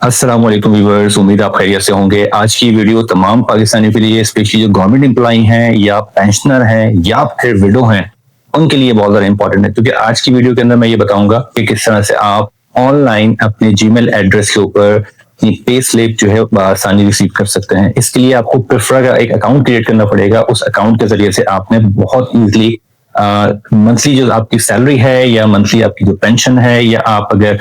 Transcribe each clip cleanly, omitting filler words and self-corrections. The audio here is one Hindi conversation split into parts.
अस्सलाम वालेकुम व्यूअर्स, उम्मीद आप खैरियत से होंगे। आज की वीडियो तमाम पाकिस्तानियों के लिए, स्पेशली जो गवर्नमेंट एम्प्लॉई हैं या पेंशनर हैं या फिर विडो हैं, उनके लिए बहुत ज़्यादा इंपॉर्टेंट है, क्योंकि आज की वीडियो के अंदर मैं ये बताऊंगा कि किस तरह से आप ऑनलाइन अपने जीमेल एड्रेस के ऊपर अपनी पे स्लिप जो है आसानी रिसीव कर सकते हैं। इसके लिए आपको प्रेफर का एक अकाउंट क्रिएट करना पड़ेगा। उस अकाउंट के जरिए से आपने बहुत ईजिली मंथली जो आपकी सैलरी है या मंथली आपकी जो पेंशन है, या आप अगर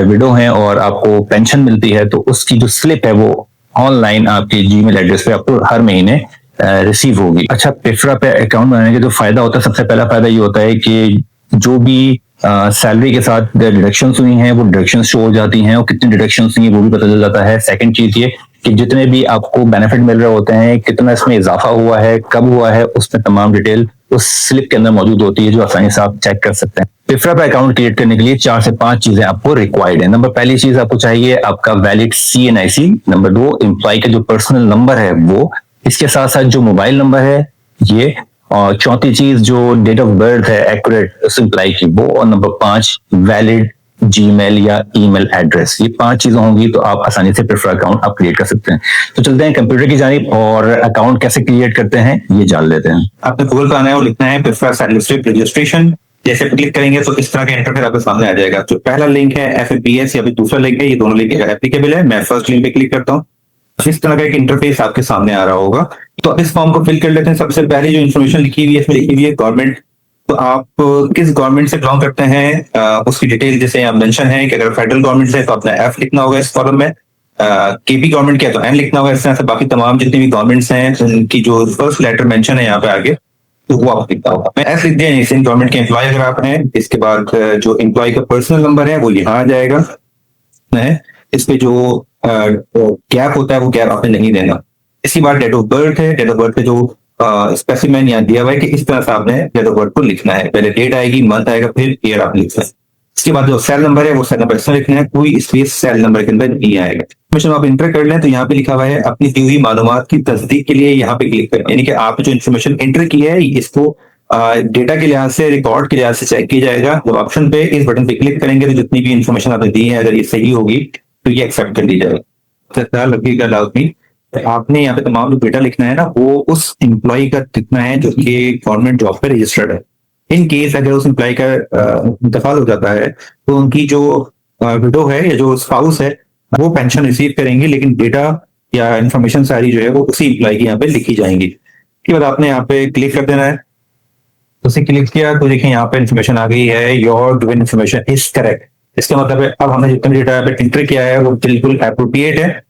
विडो हैं और आपको पेंशन मिलती है, तो उसकी जो स्लिप है वो ऑनलाइन आपके जीमेल एड्रेस पे आपको हर महीने रिसीव होगी। अच्छा, पेफरा पे अकाउंट बनाने का जो फायदा होता है, सबसे पहला फायदा ये होता है कि जो भी सैलरी के साथ डिडक्शंस हुई हैं वो डिडक्शंस शो हो जाती हैं, और कितनी डिडक्शंस हुई हैं वो भी पता चल जाता है। सेकंड चीज ये कि जितने भी आपको बेनिफिट मिल रहे होते हैं, कितना इसमें इजाफा हुआ है, कब हुआ है, उसमें तमाम डिटेल उस स्लिप के अंदर मौजूद होती है, जो आसानी से आप चेक कर सकते हैं। पिफ्रा पे अकाउंट क्रिएट करने के लिए 4 से 5 चीजें आपको रिक्वायर्ड है। नंबर पहली चीज आपको चाहिए आपका वैलिड CNIC। नंबर 2, एम्प्लॉय का जो पर्सनल नंबर है वो, इसके साथ साथ जो मोबाइल नंबर है ये, और चौथी चीज जो डेट ऑफ बर्थ है एक्यूरेट उस एम्प्लॉय की वो, और नंबर 5 वैलिड जीमेल या ईमेल एड्रेस। ये 5 चीजें होंगी तो आप आसानी से प्रेफर अकाउंट आप क्रिएट कर सकते हैं। तो चलते हैं कंप्यूटर की जानिब और अकाउंट कैसे क्रिएट करते हैं ये जान लेते हैं। आपने गूगल पे आना है और लिखना है प्रेफर सैलरी स्लिप रजिस्ट्रेशन। जैसे क्लिक करेंगे तो इस तरह का इंटरफेस आपके सामने आ जाएगा। जो पहला लिंक है FAPS या फिर दूसरा लिंक है, ये दोनों लिंक एप्लीकेबल है। मैं फर्स्ट लिंक पे क्लिक करता हूँ। इस तरह का एक इंटरफेस आपके सामने आ रहा होगा। तो इस फॉर्म को फिल कर लेते हैं। सबसे पहले जो इन्फॉर्मेशन लिखी हुई है इसमें लिखी हुई है गवर्नमेंट। तो आप किस गवर्नमेंट से बिलोंग करते हैं उसकी डिटेल जैसे यहाँ मेंशन है कि अगर फेडरल गवर्नमेंट से तो अपना F लिखना होगा इस कॉलम में, KP गवर्नमेंट के तो N लिखना होगा। इस तरह से बाकी तमाम जितनी भी गवर्नमेंट्स हैं उनकी जो फर्स्ट लेटर मेंशन है यहाँ पे आगे, तो वो आप लिखना होगा। मैं S लिख दिया। इंडियन गवर्नमेंट के एम्प्लॉय अगर आप हैं, इसके बाद जो एम्प्लॉय का पर्सनल नंबर है वो यहाँ आ जाएगा। इस पे जो गैप होता है वो गैप आपने नहीं देना। इसके बाद डेट ऑफ बर्थ है। डेट ऑफ बर्थ पे जो स्पेसिमेन यहाँ दिया हुआ है कि इस तरह से आपने डेट ऑफ बर्थ को लिखना है। पहले डेट आएगी, मंथ आएगा, फिर ईयर आप लिखना है। इसके बाद जो सेल नंबर है वो सेल नंबर इसमें लिखना है, कोई स्पेस सेल नंबर के अंदर नहीं आएगा। इन्फॉर्मेशन आप इंटर कर लें तो यहाँ पे लिखा हुआ है अपनी दी हुई मालूमात की तस्दीक के लिए यहाँ पे क्लिक करें। यानी कि आप जो इन्फॉर्मेशन इंटर की है इसको डेटा के लिहाज से, रिकॉर्ड के लिहाज से चेक किया जाएगा। जब ऑप्शन पे इस बटन पे क्लिक करेंगे तो जितनी भी इन्फॉर्मेशन आपने दी है अगर ये सही होगी तो ये एक्सेप्ट कर ली जाएगी। लगेगा लाजमी आपने यहाँ पे तमाम जो डेटा लिखना है ना वो उस एम्प्लॉय का लिखना है जो कि गवर्नमेंट जॉब पे रजिस्टर्ड है। इन केस अगर उस एम्प्लॉय का इंतकाल हो जाता है तो उनकी जो विडो है या जो स्पाउस है वो पेंशन रिसीव करेंगे, लेकिन डेटा या इंफॉर्मेशन सारी जो है वो उसी एम्प्लॉय की यहाँ पे लिखी जाएंगी। इसके बाद आपने यहाँ पे क्लिक कर देना है। तो उसे क्लिक किया तो देखिए यहाँ पे इन्फॉर्मेशन आ गई है, your given information is correct. इसका मतलब है अब हमने जितना डेटा यहाँ पे एंटर किया है वो बिल्कुल एप्रोप्रिएट है।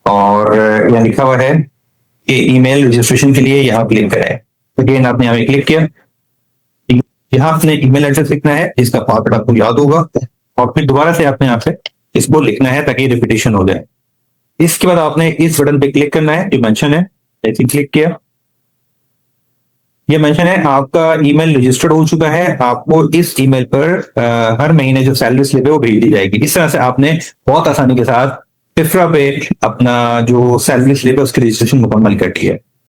और यहाँ लिखा हुआ है कि ईमेल रजिस्ट्रेशन के लिए यहाँ क्लिक करें। अगेन आपने यहाँ पे क्लिक किया। यहाँ आपने ईमेल एड्रेस लिखना है जिसका पासवर्ड आपको याद होगा, और फिर दोबारा से आपने यहाँ पे इसको लिखना है ताकि रिपीटेशन हो जाए। इसके बाद आपने इस बटन पे क्लिक करना है जो मेंशन है। जैसे क्लिक किया ये मेंशन है आपका ईमेल रजिस्टर्ड हो चुका है, आपको इस ईमेल पर हर महीने जो सैलरी स्लिप है वो भेज दी जाएगी। इस तरह से आपने बहुत आसानी के साथ पिफ्रा पे अपना जो सैलरी स्लिप है उसकी रजिस्ट्रेशन मुकम्मल कर दी है।